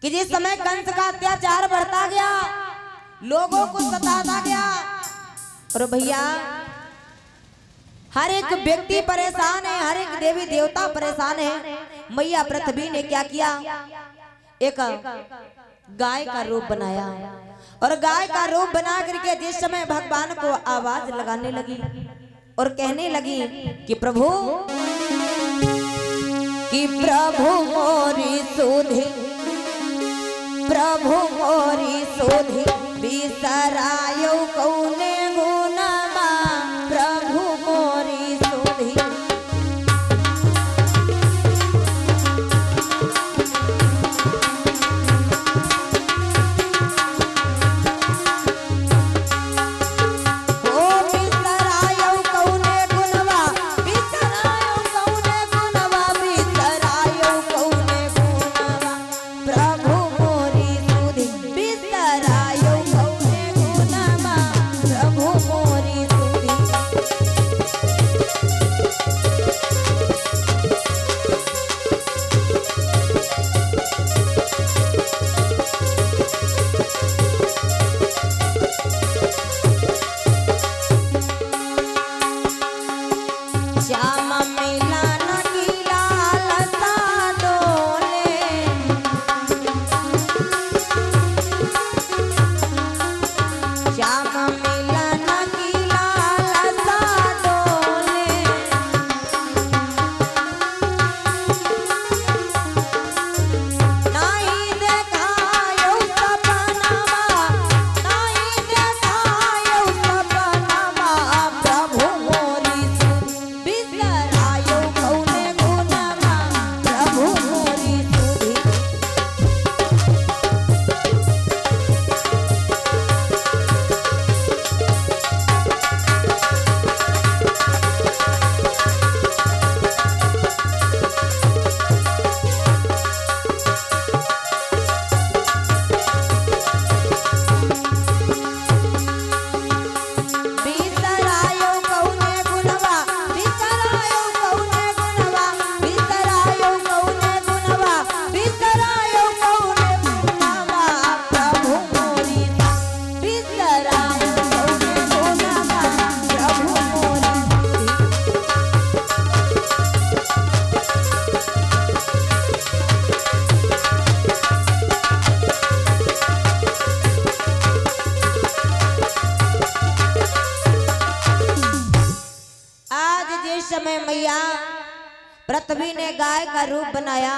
कि जिस समय कंस का अत्याचार बढ़ता गया, लोगों को सताता गया, और भैया हर एक व्यक्ति परेशान है, हर एक देवी देवता परेशान है। मैया पृथ्वी ने क्या किया, एक गाय का रूप बनाया, और गाय का रूप बना करके जिस समय भगवान को आवाज लगाने लगी और कहने लगी कि प्रभु मोरी सुधी, प्रभु मोरी सुधी बिसरायो कौने गुनमा, प्रभु मोरी सुधी। पृथ्वी ने गाय का रूप बनाया,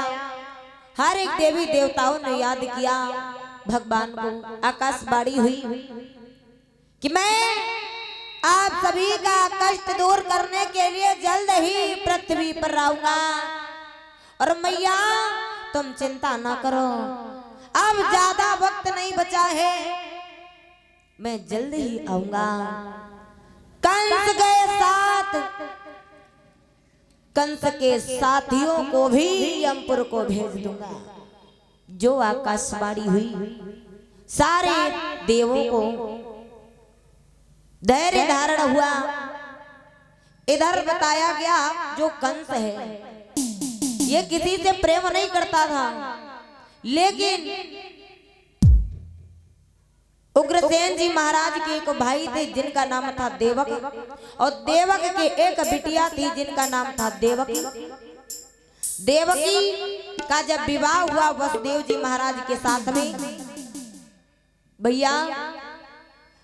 हर एक देवी देवताओं ने याद किया भगवान को। आकाशवाणी हुई कि मैं आप सभी का कष्ट दूर करने के लिए जल्द ही पृथ्वी पर आऊंगा, और मैया तुम चिंता ना करो, अब ज्यादा वक्त नहीं बचा है, मैं जल्द ही आऊंगा। कंस के साथ, कंस के साथियों को भी यमपुर को भेज दूंगा। जो आकाशवाणी हुई, सारे देवों को धैर्य धारण हुआ। इधर बताया गया जो कंस है ये किसी से प्रेम नहीं करता था, लेकिन उग्रसेन जी महाराज के एक भाई थे जिनका नाम था देवक, और देवक के एक बिटिया थी जिनका नाम था देवकी। देवकी का जब विवाह हुआ वसुदेव जी महाराज के साथ में, भैया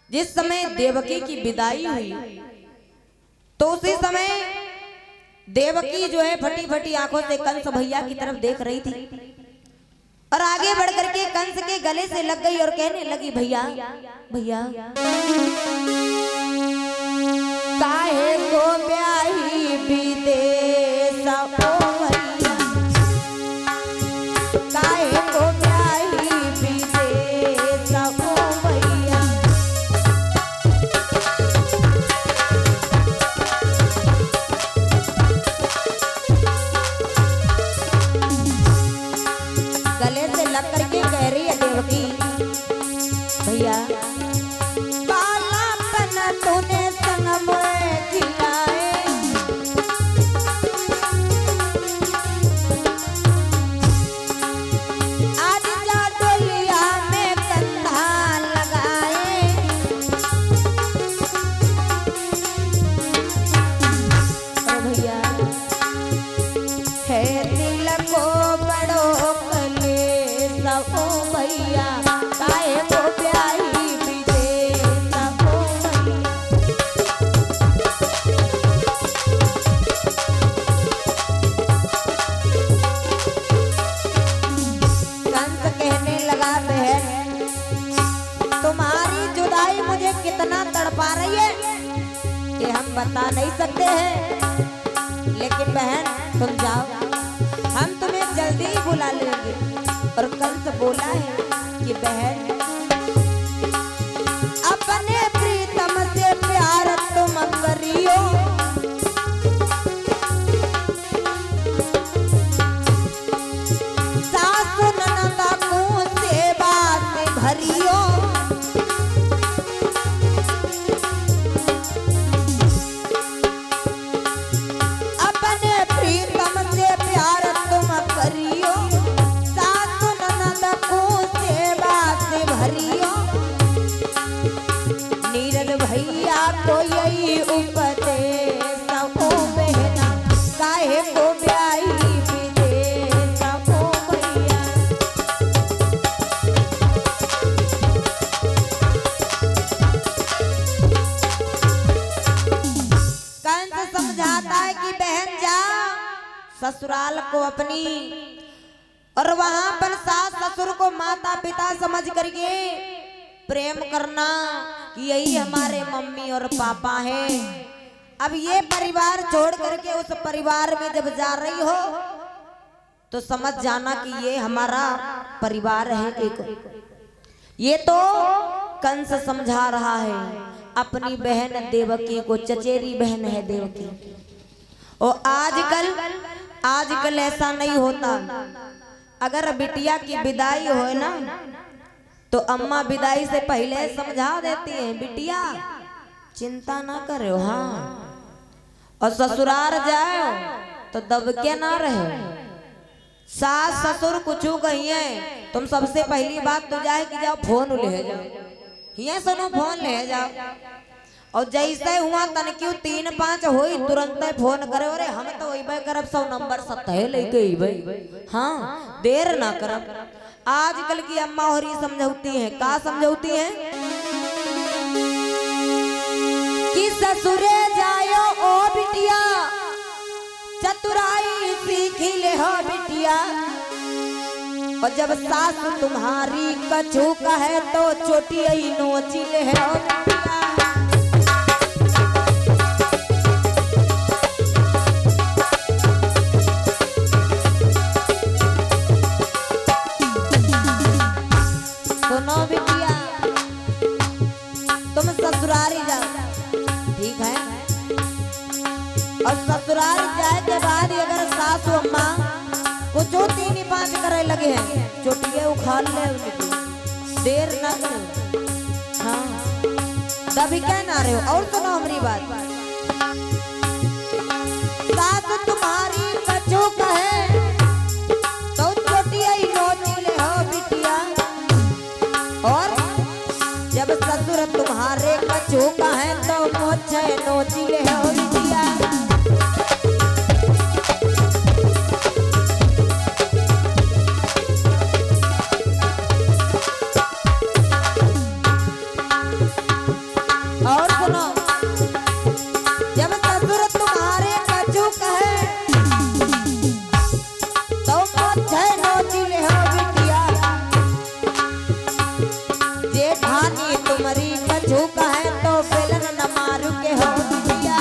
जिस समय देवकी की विदाई हुई तो उसी समय देवकी जो है फटी फटी आंखों से कंस भैया की तरफ देख रही थी, और आगे बढ़कर के कंस के गले से लग गई और कहने लगी भैया भैया काहे को ब्याही विदेश ओ भैया, काहे को ब्याही विदेश ओ भैया। गले से लग करके कह रही है देवकी भैया बालापन तूने संग में खिलाए, ओ भैया काहे को ब्याही विदेशा ओ भैया। कंस कहने लगा बहन तुम्हारी जुदाई मुझे कितना तड़पा रही है ये हम बता नहीं सकते हैं, लेकिन बहन तुम जाओ हम तुम्हें जल्दी ही बुला लेंगे। और कंस बोला है कि बहन अपने प्रीतम से प्यार तुम करियो, सासु ननद को सेवा से भरियो, अपने प्रीतम से प्यार तुम करियो, सासु ननद को सेवा से भरियो। नीरज भैया को यही उपदेश ओ बहना काहे को ब्याही विदेश ओ भैया। कंस समझाता है कि बहन जा ससुराल को अपनी और वहां पर सास ससुर को माता पिता समझ करके प्रेम करना कि यही हमारे मम्मी और पापा हैं। अब ये परिवार छोड़ करके उस परिवार में जब जा रही हो तो समझ जाना कि ये हमारा परिवार है एक। ये तो कंस समझा रहा है अपनी बहन देवकी को, चचेरी बहन है देवकी। और आजकल ऐसा नहीं होता, अगर बिटिया की विदाई हो ना तो अम्मा विदाई से पहले समझा देती है बिटिया चिंता ना करो, हाँ और ससुराल जाओ तो दबके ना रहो। सास ससुर कुछ कहिए तुम सबसे पहली बात तो जाए कि जाओ फोन ले जाओ, ये सुनो फोन ले जाओ। और जैसे हुआ तनक्यू 3-5 हुई तुरंत फोन करे, अरे हम तो वही करब 100 नंबर सतह लेके भाई, हाँ देर ना करब। आजकल की अम्मा और ये समझौती हैं, का समझौती हैं कि ससुरे जायो ओ बिटिया चतुराई सीखी ले हो बिटिया, और जब सास तुम्हारी कछु कहे तो चोटी नोची ले हो बिटिया। सुनो बिटिया तुम ससुरारी जाओ, ठीक है, और ससुराल जाए के बाद अगर सासू अम्मा कुछ 3-5 करे लगे हैं चोटिए उखाड़ ले उनकी, देर न करो, हाँ तभी कह ना रहे हो। और सुनो हमारी बात, सासू तुम्हारी कछु कहे तो चोटिए नोची ले हो बिटिया, और जब ससुर तुम्हारे कछु कहे तो मोछे नोची ले हो बिटिया। और सुनो जब ससुर तुम्हारे कछु कहे तो मोछे नोची ले हो बिटिया, जेठानी तुम्हारी कछु कहे तो बेलन न मारू के हो बिटिया।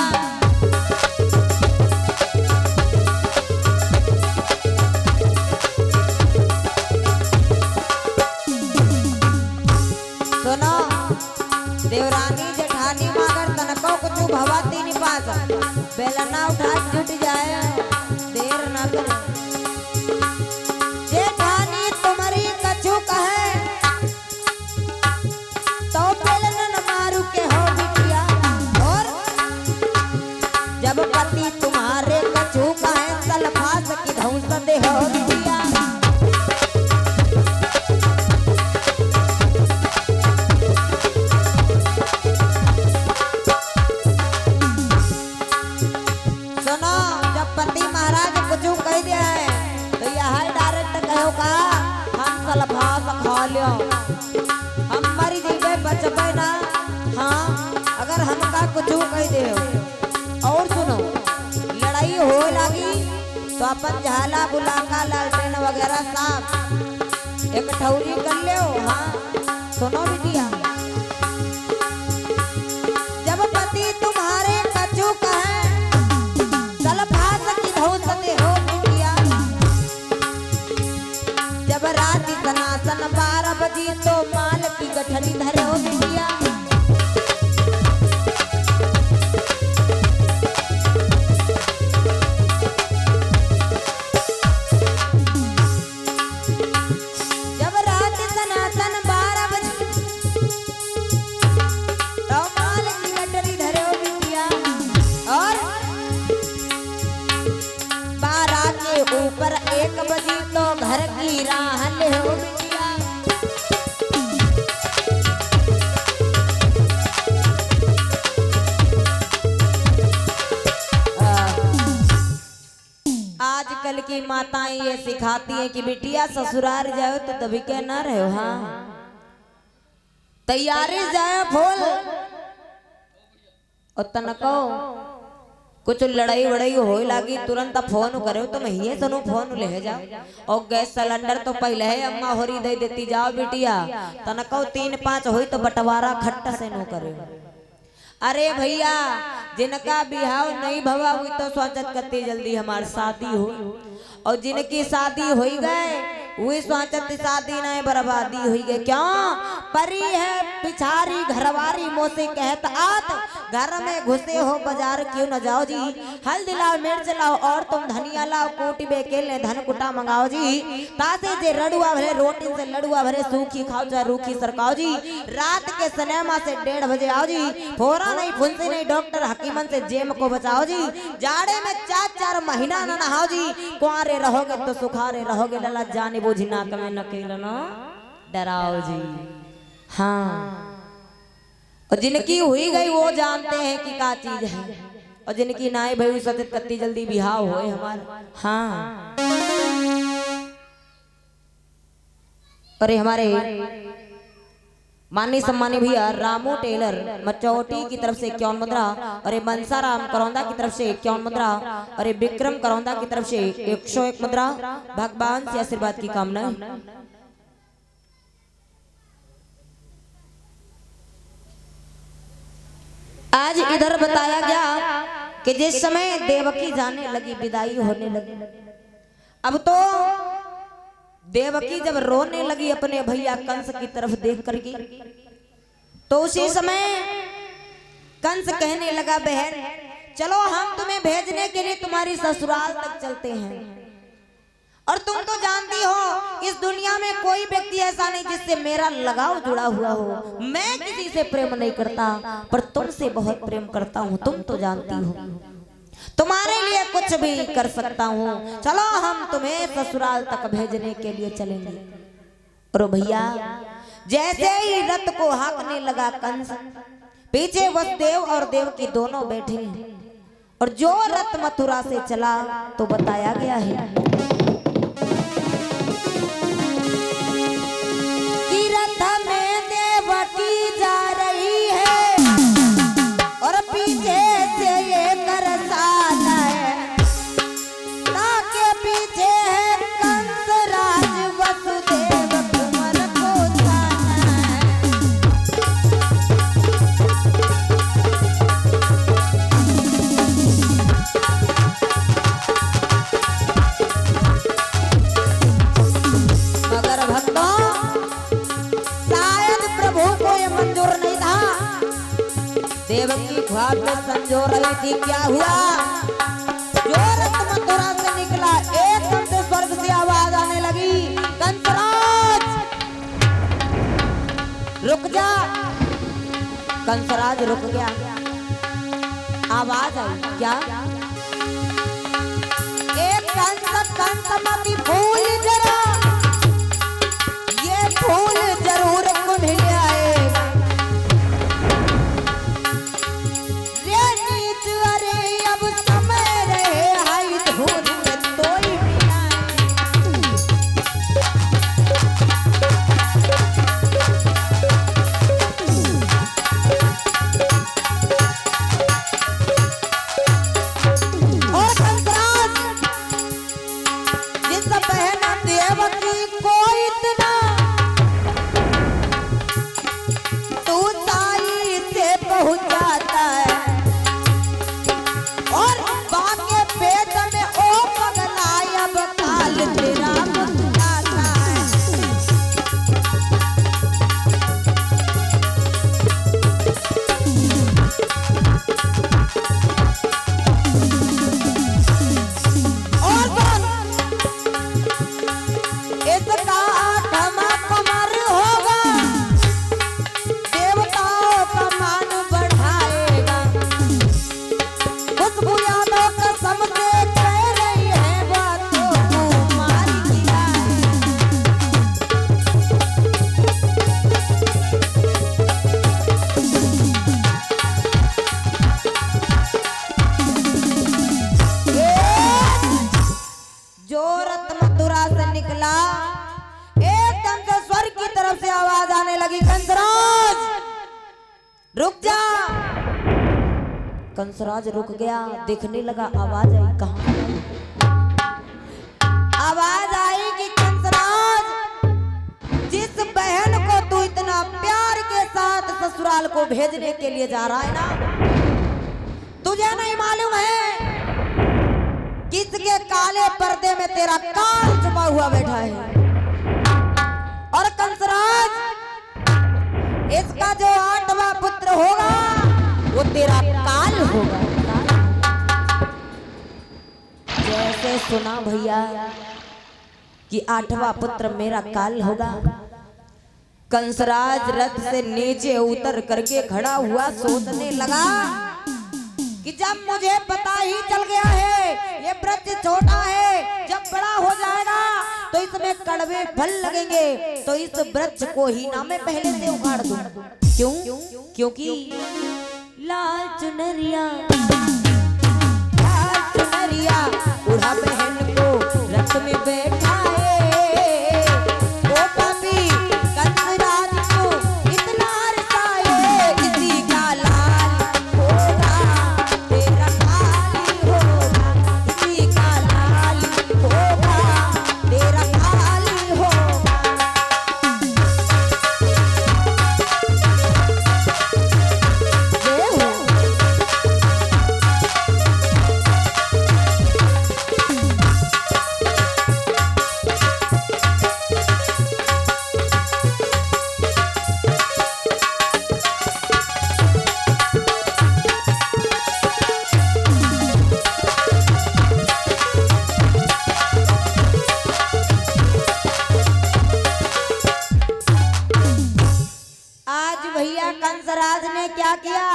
सुनो देवरानी जेठानी मगर तनको कुछ भवाती नहीं पास, बेलना उठा जुट जाए, देर ना करो। जेठानी तुम्हारी कछु कहे तो बेलन न मारू के हो बिटिया, और जब पति तुम्हारे कछु कहे सलफास की धौंस दे हो बिटिया। सुनो जब पति खा लियो हम मरी जीवे बचबे ना। हाँ अगर हमका कुछ कह दे। और सुनो लड़ाई हो लगी तो अपन झाला बुलाका लालटेन वगैरह साफ एक ठौरी कर ले। हाँ सुनो बिटिया जब पति तुम्हारे कचू कहे चल फास की धौसते हो बिटिया। जब रात सनातन 12 बजी तो माल की गठरी धरे हो बिटिया। जब रात सनातन 12 बजे तो माल की गठरी धरे हो बिटिया। और 12 के ऊपर 1 बजी तो घर की राह ले हो बिटिया। आजकल की माताएं ये सिखाती हैं कि बिटिया ससुराल जाओ तो तभी के ना रहो। हाँ तैयारी जाए फूल और तनको कुछ लड़ाई वड़ाई हो लगी तुरंत फोन करो तो मैं सुनो फोन ले जाओ। और गैस सिलेंडर तो पहले है अम्मा होरी दे देती जाओ बिटिया। तनको 3-5 हुई तो बंटवारा खट्टा से नो करे। अरे भैया जिनका बिहाव नहीं भवा हुई तो स्वागत करती जल्दी हमारी शादी हो। और जिनकी शादी हो गए वही स्वागत शादी नहीं बर्बादी हुई गई। क्यों परी है पिछारी घरवारी मोसे कहत आत घर में घुसे हो बाजार क्यों न जाओ जी। हल्दी लाओ मिर्च लाओ और तुम धनिया लाओ कोटी बेकेले धन कुटा मंगाओ जी। तासे जे रड़ुआ भरे रोटी से लड़ुआ भरे सूखी खाओ चाहे रूखी सरकाओ जी। रात के सिनेमा से 1:30 बजे आओ जी। फोरा नहीं फुंसी नहीं डॉक्टर हकीमन से जेम को बचाओ जी। जाड़े में 4-4 महीना न नहाओ जी। कुंवारे रहोगे तो सुखारे रहोगे लला जाने बुझी नाक में नकेल न डराओ जी। हाँ और जिनकी हुई गई वो जानते हैं कि क्या चीज है। और जिनकी नाई भई सतत कत्ती जल्दी बिहाव होए हमारे। हाँ अरे हमारे माननीय सम्मानी भैया रामू टेलर मचौटी की तरफ से 51 मुद्रा। अरे मनसाराम करौंदा की तरफ से 51 मुद्रा। अरे विक्रम करौंदा की तरफ से 101 मुद्रा। भगवान से आशीर्वाद की कामना। आज इधर बताया गया कि जिस समय देवकी जाने लगी विदाई होने लगी। अब तो देवकी जब रोने लगी अपने भैया कंस की तरफ देख करके तो उसी समय कंस कहने लगा बहन चलो हम तुम्हें भेजने के लिए तुम्हारी ससुराल तक चलते हैं। और तुम तो जानती हो इस दुनिया में कोई व्यक्ति ऐसा नहीं जिससे मेरा लगाव जुड़ा हुआ हो। मैं किसी से प्रेम नहीं करता पर तुमसे बहुत प्रेम करता हूँ तुम तो जानती हो। तुम्हारे लिए कुछ भी कर सकता हूँ। चलो हम तुम्हें ससुराल तक भेजने के लिए चलेंगे। और भैया जैसे ही रथ को हाँकने लगा कंस पीछे वसुदेव और देवकी दोनों बैठे। और जो रथ मथुरा से चला तो बताया गया है कि रथ में देवकी जा रही है और पीछे से ये करसाल है। ताके पीछे है कंस राज वसुदेव कुंवर को जाना है। मगर भक्तों शायद प्रभु को ये मंजूर नहीं था। देवकी ख्वाब में संजो रही थी। क्या हुआ जो रथ मथुरा से निकला एकदम से स्वर्ग से आवाज आने लगी कंसराज रुक जा। कंसराज रुक गया। आवाज आई क्या एक कंसमती फूल जरा ये फूल जरूर कुम्हिल आएगा। रे नीच अरे अब समय रहे हाय धूल में तोई भी आए। लगी कंसराज रुक जा। कंसराज रुक गया, देखने लगा, आवाज आई। कहां आवाज आई कि कंसराज, जिस बहन को तू इतना प्यार के साथ ससुराल को भेजने के लिए जा रहा है ना, तुझे नहीं मालूम है किसके काले पर्दे में तेरा काल छुपा हुआ बैठा है। और कंसराज, इसका जो 8वां पुत्र होगा वो तेरा काल होगा। जैसे सुना भैया कि 8वां पुत्र मेरा काल होगा, कंसराज रथ से नीचे उतर करके खड़ा हुआ, सोचने लगा कि जब मुझे पता ही चल गया है ये वृक्ष छोटा है, जब बड़ा हो जाएगा तो इसमें कड़वे फल लगेंगे, तो इस वृक्ष को ही ना मैं पहले से उखाड़ दूं। क्यों? क्योंकि लाल चुनरिया उड़ा बहन को रथ में बैठा है, वो पापी कंसराज को इतना रसाए, किसी का लाल होगा तेरा काल होगा, किसी का लाल होगा तेरा काल होगा। कंसराज ने क्या किया,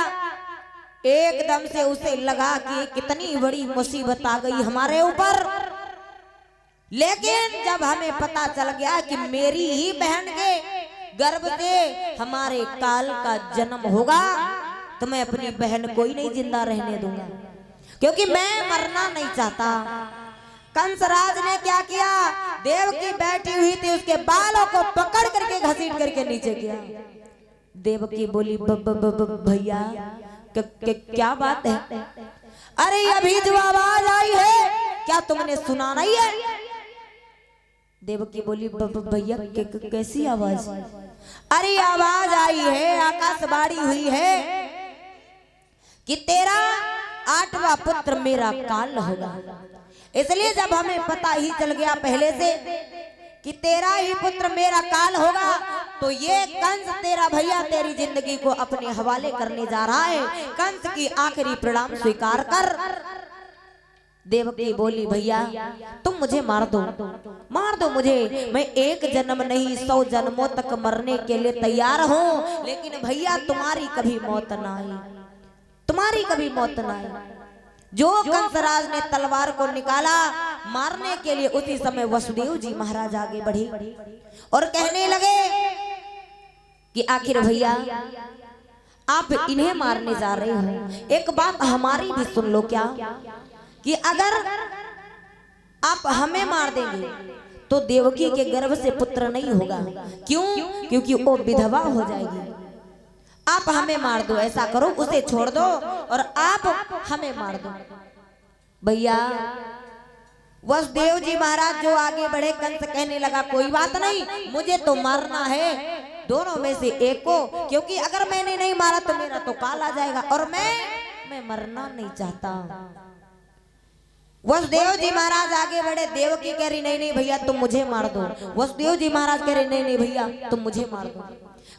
एकदम से उसे लगा कि कितनी बड़ी मुसीबत आ गई हमारे ऊपर। लेकिन जब हमें पता चल गया कि मेरी ही बहन के गर्भ से हमारे काल का जन्म होगा, तो मैं अपनी बहन को ही नहीं जिंदा रहने दूंगा, क्योंकि मैं मरना नहीं चाहता। कंसराज ने क्या किया, देवकी बैठी हुई थी, उसके बालों को पकड़ करके घसीट करके नीचे किया। देवकी बोली, भैया क्या बात है? अरे अभी जो आवाज आई है क्या तुमने सुना नहीं है? देवकी बोली, भैया कैसी आवाज? अरे आवाज आई है, आकाशवाणी हुई है कि तेरा 8वां पुत्र मेरा काल होगा। इसलिए जब हमें पता ही चल गया पहले से कि तेरा ही पुत्र मेरा काल होगा, तो ये कंस तेरा भैया तेरी जिंदगी को अपने हवाले करने जा रहा है। कंस की आखिरी प्रणाम स्वीकार कर। देवकी बोली, भैया तुम मुझे मार दो मुझे, मैं एक जन्म नहीं 100 जन्मों तक मरने के लिए तैयार हूँ, लेकिन भैया तुम्हारी कभी मौत ना आए, तुम्हारी कभी मौत ना आए। जो कंसराज ने तलवार को निकाला मारने के लिए, उसी समय वसुदेव जी महाराज आगे बढ़े और कहने लगे कि आखिर भैया आप इन्हें मारने जा रहे हो, एक बात हमारी भी सुन लो क्या, कि अगर आप हमें मार देंगे तो देवकी के गर्भ से पुत्र नहीं होगा। क्यों? क्योंकि वो विधवा हो जाएगी। आप हमें मार दो, ऐसा करो उसे छोड़ दो और आप हमें मार दो। भैया वसुदेव जी महाराज जो आगे बढ़े, कंस कहने लगा कोई बात नहीं, मुझे तो मारना है दोनों में से एक को, क्योंकि अगर मैंने नहीं मारा तो मेरा तो काल आ जाएगा और मैं मरना नहीं चाहता। वसुदेव जी महाराज आगे बढ़े, देवकी कह रही नहीं भैया तुम मुझे मार दो, वसुदेव जी महाराज कह रहे नहीं भैया तुम मुझे मार दो।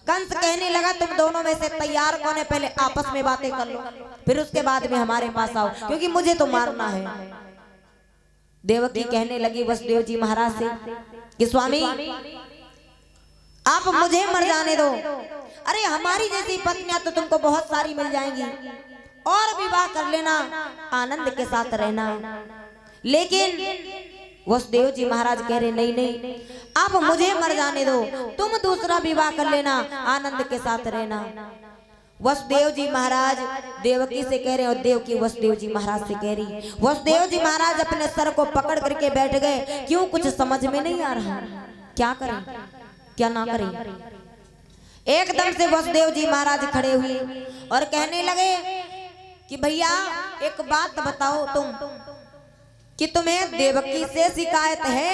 कंस कहने लगा तुम दोनों में से तैयार कौन है, पहले आपस में बातें कर लो, फिर उसके बाद में हमारे पास आओ, क्योंकि मुझे तो मारना है। देवकी कहने लगी वसुदेव जी महाराज से कि स्वामी आप मुझे मर जाने दो, अरे हमारी जैसी पत्नियां तो तुमको बहुत सारी मिल जाएंगी और विवाह कर लेना, आनंद के साथ रहना। लेकिन वसुदेव जी महाराज कह रहे नहीं आप मुझे मर जाने दो, तुम दूसरा विवाह कर लेना, आनंद के साथ रहना। वसुदेव जी महाराज देवकी से कह रहे हैं और देवकी वसुदेव जी महाराज से कह रही। वसुदेव जी महाराज अपने सर को पकड़ करके बैठ गए, क्यों कुछ समझ में नहीं आ रहा, क्या करें क्या ना करें। एकदम से वसुदेव जी महाराज खड़े हुए और कहने लगे कि भैया एक बात बताओ तुम कि तुम्हें देवकी से शिकायत है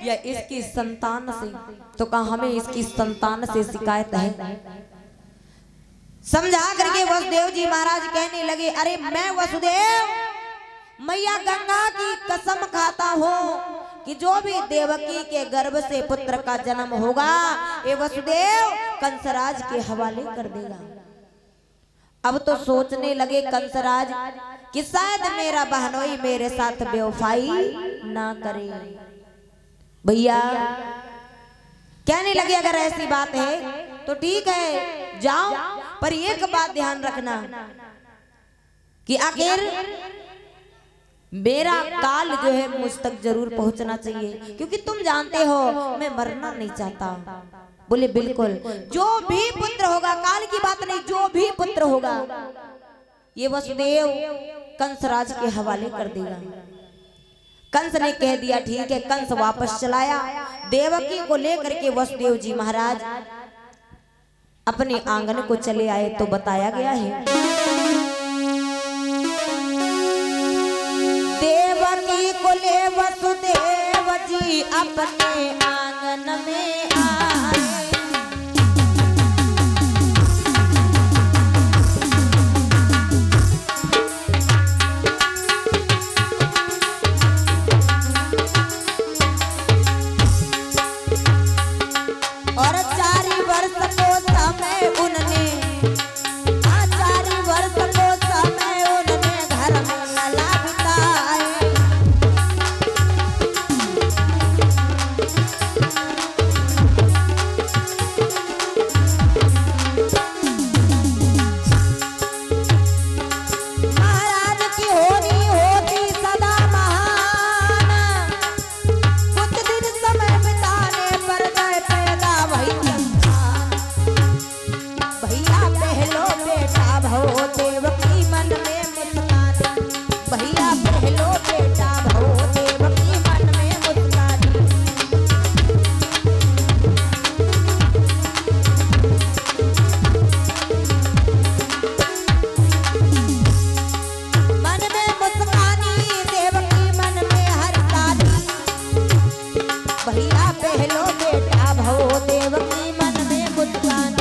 या इसकी संतान से? तो कहा हमें इसकी संतान से शिकायत है। समझा करके वसुदेव जी महाराज कहने लगे अरे मैं वसुदेव मैया गंगा की कसम खाता हूँ कि जो भी देवकी के गर्भ से पुत्र का जन्म होगा ये वसुदेव कंसराज के हवाले कर देगा। अब तो सोचने लगे कंसराज कि शायद मेरा बहनोई मेरे साथ बेवफाई ना करे। भैया कहने लगे अगर ऐसी बात है तो ठीक है जाओ, पर एक बात ध्यान रखना कि आखिर मेरा काल जो है मुझ तक जरूर पहुंचना चाहिए, क्योंकि तुम जानते हो मैं मरना नहीं चाहता। बोले बिल्कुल, जो भी पुत्र होगा, काल की बात नहीं, जो भी पुत्र होगा ये वसुदेव कंसराज के हवाले कर देगा। कंस ने कह दिया ठीक है। कंस वापस चलाया। देवकी को लेकर के वसुदेव जी महाराज अपने आंगन को चले आए तो बताया गया है देवकी को ले वसुदेव जी अपने आंगन में आए। और 4 वर्ष को समय उनने घर में लला बिताए। महाराज की होनी होती सदा महान, कुछ दिन समय बिताने पर गए पैदा वही संतान। भैया पहलो बेटा भव देवकी मन में मुस्कान। भैया पहलो बेटा भव देवकी मन में मुस्कान। मन में मुस्कानी देवकी मन में हर्षाली। भैया पहलो बेटा भव देवकी मन में मुस्कान।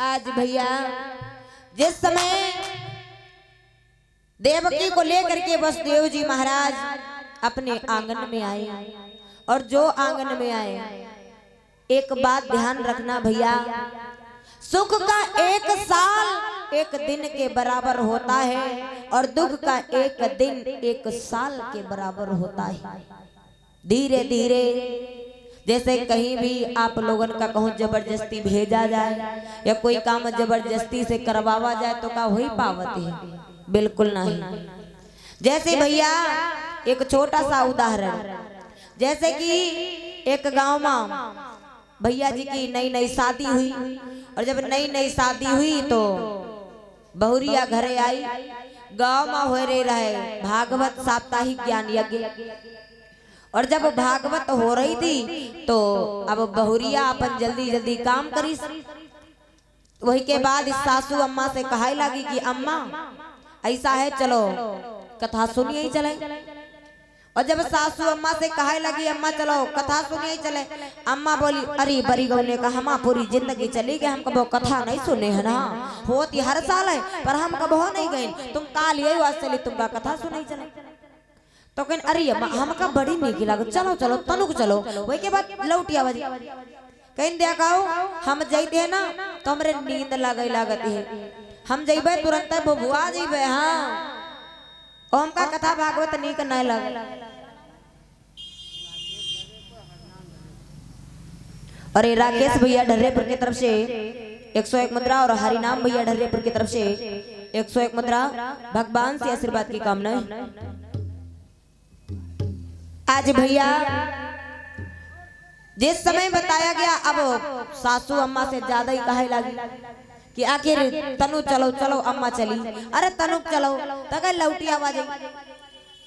आज भैया जिस समय देवकी को लेकर के वसुदेव जी महाराज अपने आंगन में आए, और जो आंगन में आए एक बात ध्यान रखना भैया, सुख का 1 साल 1 दिन के बराबर होता है और दुख का 1 दिन 1 साल के बराबर होता है। धीरे धीरे जैसे कहीं भी आप लोगों का कहूँ जबरदस्ती भेजा जाए या कोई काम जबरदस्ती से करवावा जाए तो का वही पावत है? बिल्कुल नहीं। जैसे भैया एक छोटा सा उदाहरण, जैसे कि एक गांव में भैया जी की नई नई शादी हुई, और जब नई नई शादी हुई तो बहुरिया घरे आई। गांव में हो रहे भागवत साप्ताहिक ज्ञान यज्ञ, और जब भागवत हो रही थी तो अब बहुरिया अपन जल्दी जल्दी काम करी। वही के बाद इस सासू अम्मा से कहाई लगी कि अम्मा ऐसा है चलो कथा सुनिए ही चले। और जब सासू अम्मा से कहाई लगी अम्मा चलो कथा सुनिए ही चले, अम्मा बोली अरे बड़ी गौ ने कहा हम पूरी जिंदगी चली गए, हम कबो कथा नहीं सुने है ना, होती हर साल है पर हम कबो नहीं गए, तुम काल यही वास्ते तुमका कथा सुनाई चले। तो कहीं अरे हमका बड़ी नीक लागत, चलो चलो तनुक चलो। वही के बाद लौटी आवाज कहीं देखाओ हम जाते है ना तो हमरे नींद लगे लागत है, हम जइबे तुरंत बबुआ जइबे। हाँ हमका कथा भागवत नीक नहीं लगे। अरे राकेश भैया ढर्रेपुर की तरफ से 101 मुद्रा और हरिनाम भैया ढर्रेपुर की तरफ से 101 मुद्रा, भगवान से आशीर्वाद की कामना। आज भैया जिस समय बताया गया अब सासू अम्मा से ज्यादा ही कहे लगी कि आखिर तनु चलो चलो अम्मा चली, अरे तनु चलो तक लौटी आवाज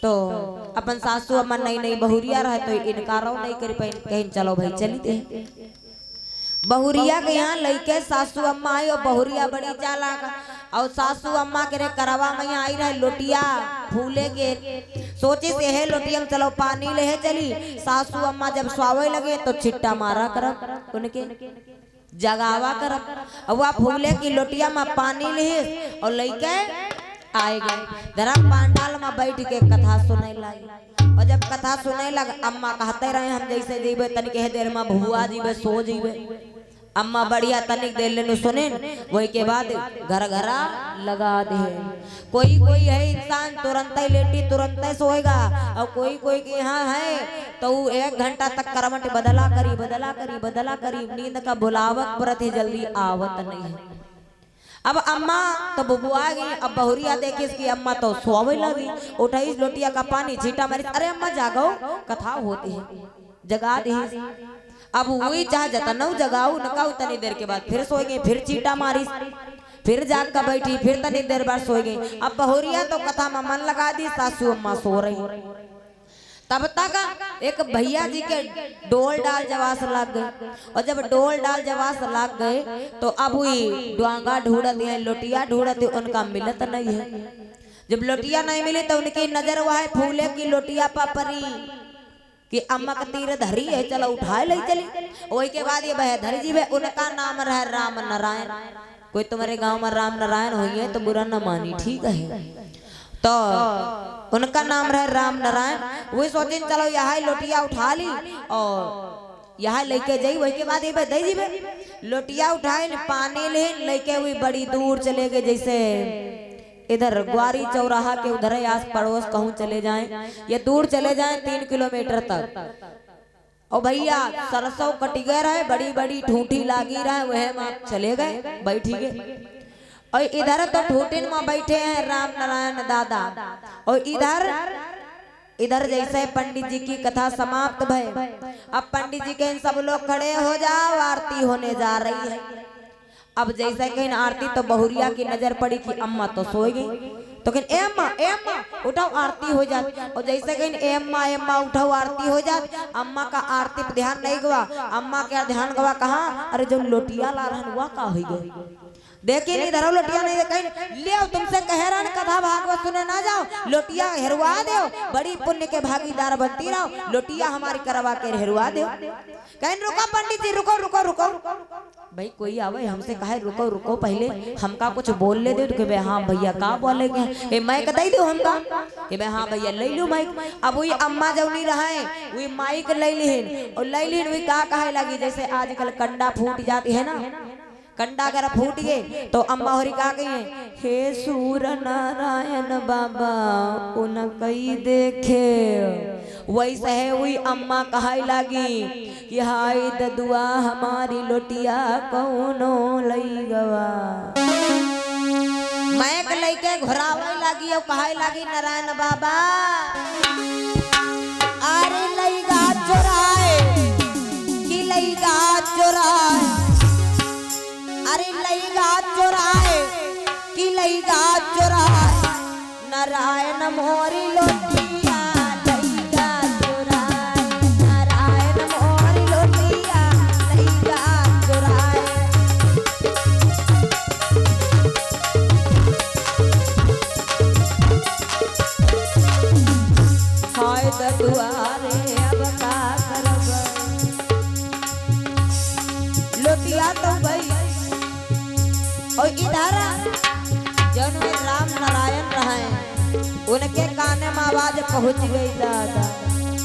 तो अपन सासू अम्मा नई नई बहुरिया रहे तो इनकार नहीं कर पाई, कहीं चलो भाई चली दे। बहुरिया के यहाँ लइके सासू अम्मा आई और बहुरिया बड़ी चालाक और सासू अम्मा के रे करवा में आई रहे लोटिया फूले के सोचे से है लोटिया में चलो पानी ले चली। सासू अम्मा जब स्वावे लगे तो छिट्टा मारा करब उनके जगावा करब और वह फूले की लोटिया में पानी ले और लइके आए गए धर्म पांडाल में बैठ के कथा सुने लगी। और जब कथा सुने लग अम्मा कहते रहे हम जैसे जीवे तनिक देर में भुआ जीवे सो जीवे। अम्मा बढ़िया तनिक देर लेने सुने वही के बाद घर घरा लगा दे। कोई कोई है इंसान तुरंत ही लेटी तुरंत ही सोएगा और कोई कोई के यहाँ है तो 1 घंटा तक करवट बदला करी नींद का बुलावक परत ही जल्दी आवत नहीं है। अब अम्मा तो बुबुआ गई, अब बहुरिया देखी इसकी अम्मा तो सोवे लगी, उठाई लोटिया का पानी छीटा मारी, अरे अम्मा जागो कथा होती है जगा दी। अब वही चाह जाता नौ जगाऊ नकाऊ तनी देर के बाद फिर सोए गई, फिर चीटा मारी, फिर जाग कर बैठी, फिर तनी देर बाद सोए गई। अब बहुरिया तो कथा में मन लगा दी, सासू अम्मा सो रही। तब तक एक भैया जी के डोल डाल जवास लग गए और जब डोल डाल जवास लग गए तो अब हुई डोंगा ढूंढत है लोटिया ढूंढत है, उनका मिलत नहीं है। जब लोटिया नहीं मिली तो उनकी नजर वह फूले की लोटिया पर पड़ी कि अम्मा का तीर धरी है चलो उठाए ले चली। वही के बाद ये बह धरी जी है, उनका नाम रहा राम नारायण। कोई तुम्हारे गांव में राम नारायण हुई है तो बुरा न मानी, ठीक है। तो उनका नाम रहे राम नारायण। वही सोचे चलो यहाँ लोटिया उठा ली और यहाँ लेके जाई। वही के बाद ये दे जी लोटिया उठाए पानी ले लेके हुई बड़ी दूर चले गए, जैसे इधर ग्वारी चौराहा के उधर आस पड़ोस कहूँ चले जाएं, ये दूर चले जाएं 3 किलोमीटर तक। और भैया सरसों कटी गए रहे, बड़ी बड़ी ठूठी लागी रहे, वह चले गए बैठी गए। और इधर तो ठूठिन में बैठे हैं राम नारायण दादा और इधर जैसे पंडित जी की कथा समाप्त भय। अब पंडित जी के सब लोग खड़े हो जाओ, आरती होने जा रही है। अब जैसे कहीं आरती तो बहुरिया की नजर पड़ी कि अम्मा तो सो गई, तो कहीं ए अम्मा उठाओ आरती हो जाती। और जैसे कहीं ए अम्मा उठाओ आरती हो जाती, अम्मा का आरती पे ध्यान नहीं गवा, अम्मा का ध्यान गवा कहाँ, अरे जो लोटिया ला रहा हुआ का हो गई। देखिए नहीं धरो लोटिया नहीं कहीं ले तुमसे कह रहा कथा भागवत सुने ना जाओ, लोटिया हेरवा दो, बड़ी पुण्य के भागीदार बनती रहो, लोटिया हमारी करवा के हेरवा दो। कहीं रुको पंडित जी रुको भाई कोई आवे हमसे कहे रुको पहले हमका कुछ बोल ले दे। तो हाँ भैया का बोलेगे, माइक दे दो हमका कि हाँ भैया ले लो माइक। अब वही अम्मा जब नहीं रहे वही माइक ले लिहिन और ले लिहिन वही का कहे लगी, जैसे आजकल कंडा फूट जाती है ना, कंडा अगर फूट गए तो अम्मा होरी का गई हे सूर नारायण बाबा उन कई देखे। वैसे है वही अम्मा कहे लगी कि हाय ददुआ हमारी लोटिया कौनो लई गवा। मैक लेके घुरावे लगी और कहे लगी नारायण बाबा अरे लई गा चुराए कि लई गा चुराए, अरे लईगा चुराए कि लईगा चुराए, नारायण मोरी लोटिया लईगा चुराए, नारायण मोरी लोटिया लईगा चुराए। हाय ददुआरे अब का करब, लोटिया तो भाई। और इधर जौन राम नारायण रहे उनके काने में आवाज पहुंच गई दादा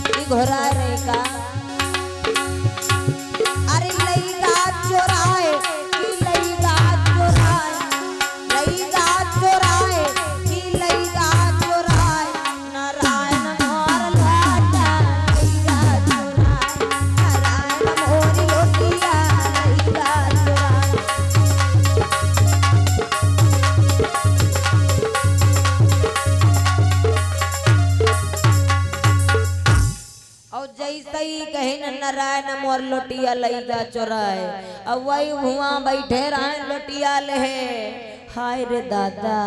कि घोड़ा रे का अरे लईगा चोराए कि लईगा चोराए, लईगा चोराए कि लईगा चोराए, नारायण मोर लाटा लईगा चोराए, नारायण मोरी लोटिया लईगा चोराए। जैसे ही नारायण मोर लोटिया लईगा चोराए। अब वही हुआ बैठे रहे लोटिया ले, हाय रे दादा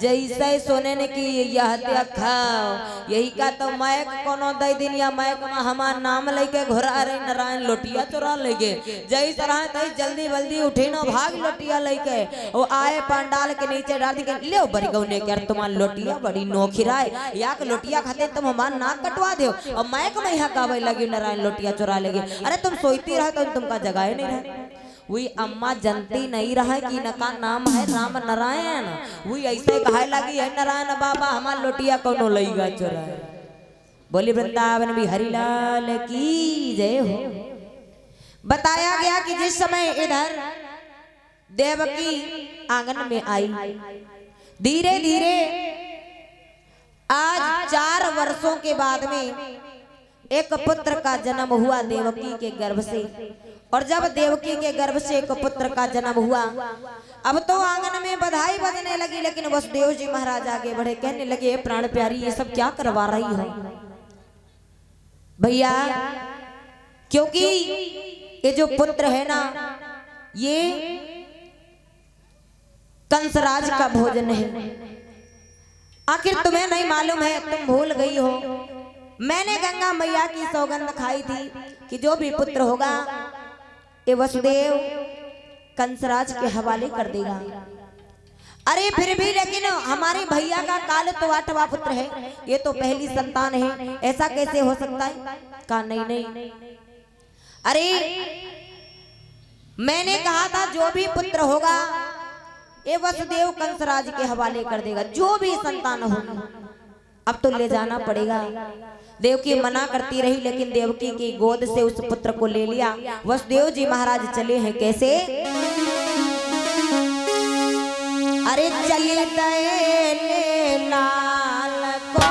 जैसे सोने ने की यह खाओ यही का तो मैक कोनो दई दिन या मैक में हमार नाम लेके घोरा रे नारायण लोटिया चोरा लेके जई तरह तई जल्दी जल्दी उठे ना भाग लोटिया लेके वो आए पंडाल के नीचे डाल दी के ले बड़ी गौने कर तुम्हार लोटिया बड़ी नोखिराए या के लोटिया खाते तुम हमार नाक कटवा दो और मैक में यहाँ गावे लगी नारायण लोटिया चोरा लेगे। अरे तुम सोईती रहे तो तुमका जगह नहीं रहे। वही अम्मा जनती नहीं रहा कि नका नाम है राम नारायण, वही ऐसे कहे लगी है नारायण बाबा हमार लोटिया कौनो लईगा चोराए। बोली वृंदावन भी हरिलाल की जय हो। बताया गया कि जिस समय इधर देवकी आंगन में आई, धीरे धीरे आज 4 वर्षों के बाद में एक पुत्र का जन्म हुआ देवकी के गर्भ से। और जब देवकी के गर्भ से एक पुत्र का जन्म हुआ, अब तो आंगन में बधाई बजने लगी, लेकिन वसुदेव जी महाराज आगे बढ़े, कहने लगे प्राण प्यारी ये सब क्या करवा रही हो भैया, क्योंकि ये जो पुत्र है ना ये कंसराज का भोजन है। आखिर तुम्हें नहीं मालूम है, तुम भूल गई हो मैंने गंगा मैया की सौगंध खाई थी कि जो भी पुत्र होगा ये वसुदेव कंसराज के हवाले कर देगा। अरे फिर भी लेकिन हमारे भैया का काल तो 8वां पुत्र है, ये तो पहली संतान है, ऐसा कैसे हो सकता है? कहा नहीं नहीं, अरे मैंने कहा था जो भी पुत्र होगा ये वसुदेव कंसराज के हवाले कर देगा, जो भी संतान होगी। अब तो ले जाना पड़ेगा। देवकी मना करती रही, लेकिन देवकी की गोद से उस पुत्र को ले लिया। वसुदेव जी महाराज चले हैं कैसे? अरे चले गए लाल को,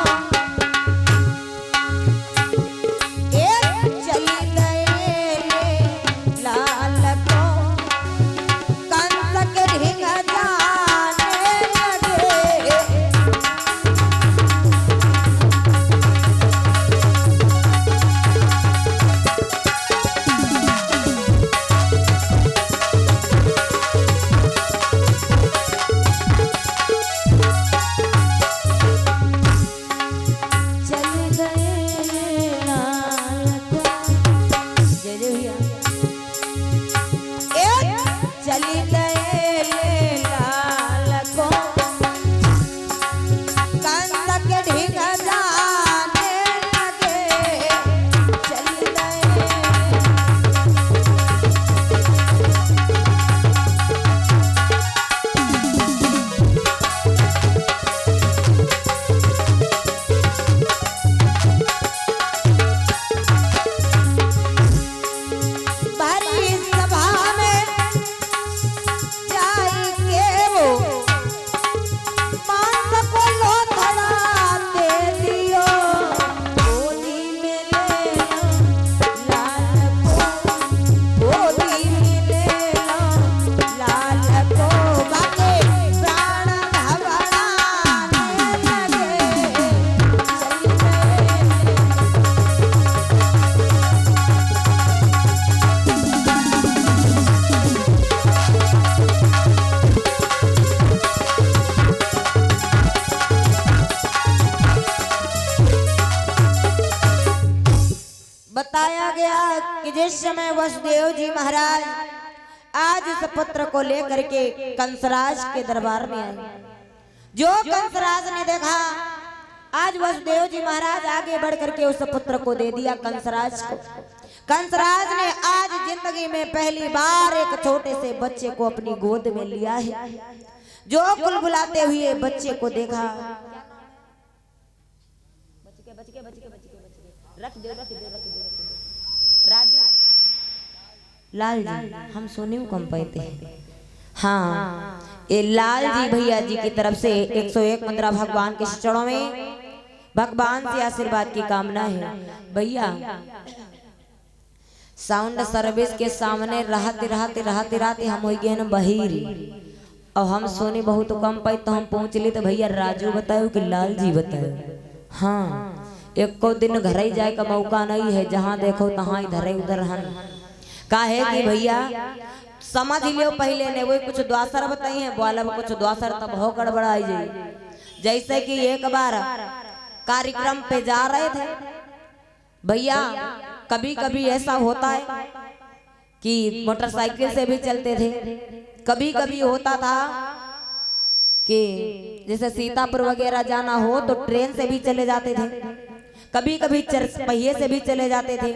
चले गए लाल को, कंस के ढिंग जाने लगे। बताया गया कि जिस समय वसुदेव जी महाराज आज उस पुत्र को लेकर के कंसराज के दरबार में आए, जो कंसराज ने देखा आज वसुदेव जी महाराज आगे बढ़ करके उस पुत्र को दे दिया कंसराज को। कंसराज ने आज जिंदगी में पहली बार एक छोटे से बच्चे को अपनी गोद में लिया है। जो बुलबुलाते हुए बच्चे को देखा, रख दो राजू लाल जी, हम सोने में कम पाते हैं। हाँ, ये लाल जी भैया जी की तरफ से 101 मुद्रा भगवान के चरणों में भगवान से आशीर्वाद की कामना है। भैया साउंड सर्विस के सामने रहते हम हो गए बहिर और हम सोने बहुत कम पाई, तो हम पहुंच ले तो भैया राजू बताओ कि लाल जी बताओ। हाँ, एक को दिन घर ही जाए का मौका नहीं है, जहाँ देखो तहाँ इधर उधर हन। काहे कि भैया समझ लियो पहले ने वही कुछ द्वासर बताई है, बोला कुछ द्वासर तब हो गड़बड़ाई जाए। जैसे कि एक बार कार्यक्रम पे जा रहे थे भैया, कभी कभी ऐसा होता है कि मोटरसाइकिल से भी चलते थे, कभी कभी होता था कि जैसे सीतापुर वगैरह जाना हो तो ट्रेन से भी चले जाते थे, कभी कभी पहिए से भी चले जाते थे।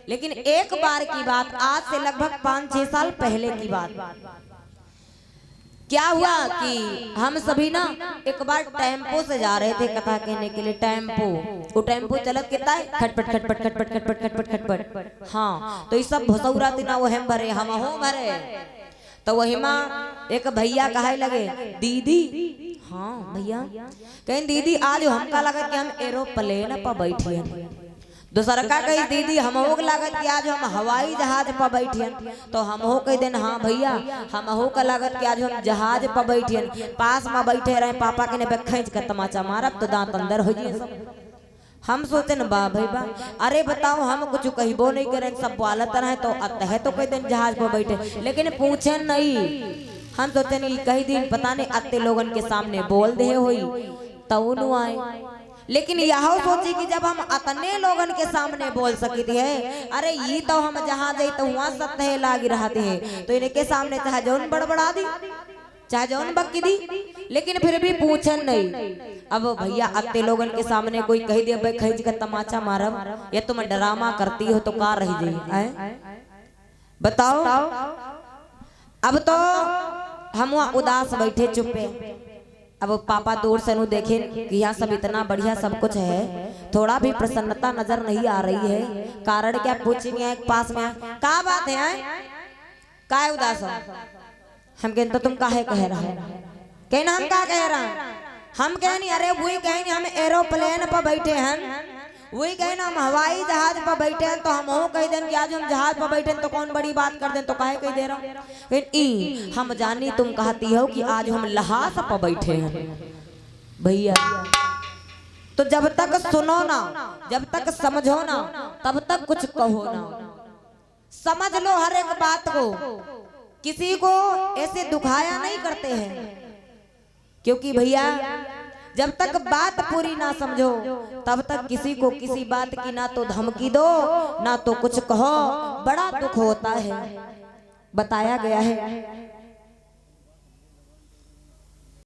लेकिन एक बार की बात, आज से लगभग 5-6 साल पहले की बात, क्या हुआ कि हम सभी ना एक बार टेम्पो से जा रहे थे कथा कहने के लिए। टेम्पो, वो टेम्पो चलत कितना है, खटपट खटपट खटपट खटपट खटपट खटपट। हाँ तो ये सब भसौरा ना वो हम भरे, हम हो भरे। तो वही माँ एक भैया कहे लगे, दीदी, हाँ भैया कहीं दीदी आज हमका लगा कि हम एरोप्लेन पर बैठे हैं। दूसरा का कही दीदी हम हो लागत कि आज हम हवाई जहाज पर बैठे। तो हम हो कह देन हाँ भैया हम हो का लागत कि आज हम जहाज पर बैठे, पास में बैठे रहे, पापा के ने खींच कर तमाचा मारब तो दांत अंदर हो जाए। हम सोचे न बा भाई बा, अरे बताओ हम कुछ कहबो नहीं करें, सब बोलत रहे तो अतः तो कह दिन जहाज पर बैठे, लेकिन पूछे नहीं। हम सोचे नहीं कई दिन पता नहीं अत्ते लोगन के सामने बोल दे होई तो आए, लेकिन यह सोची कि जब हम अतने लोगन के सामने बोल सकती है, अरे ये तो हम जहाँ जाए तो वहाँ सत्य लागी रहते हैं, तो इनके सामने चाहे जौन बड़बड़ा दी चाहे जौन बक्की दी, लेकिन फिर भी पूछन नहीं। अब भैया अत्ते लोगन के सामने कोई कह दिया भाई खींच कर तमाचा मारब, ये तुम ड्रामा करती हो तो का रह जाए बताओ। अब तो हम वहाँ उदास बैठे चुपे। अब पापा दूर से नु देखे कि यहाँ सब इतना बढ़िया सब कुछ है, थोड़ा भी प्रसन्नता नजर नहीं आ रही है। कारण क्या पूछेंगे, एक पास में क्या बात है, का है उदास हो? हम कहते तो तुम काहे कह रहा है, कहना हम का कह रहा है, हम कहनी अरे वही कहनी हम एरोप्लेन पर बैठे हैं, वही कहना हम हवाई जहाज पर बैठे हैं। तो हम हो कह दें कि आज हम जहाज पर बैठे हैं तो कौन बड़ी बात कर दें, तो काहे कह दे रहा हूँ। हम जानी तुम कहती हो कि आज हम लहास पर बैठे हैं भैया। तो जब तक सुनो ना, जब तक समझो ना, तब तक कुछ कहो ना। समझ लो हर एक बात को, किसी को ऐसे दुखाया नहीं करते हैं, क्योंकि भैया जब तक बात पूरी ना समझो तब तक किसी को किसी बात की ना तो धमकी दो ना तो कुछ कहो, बड़ा दुख होता है। बताया गया है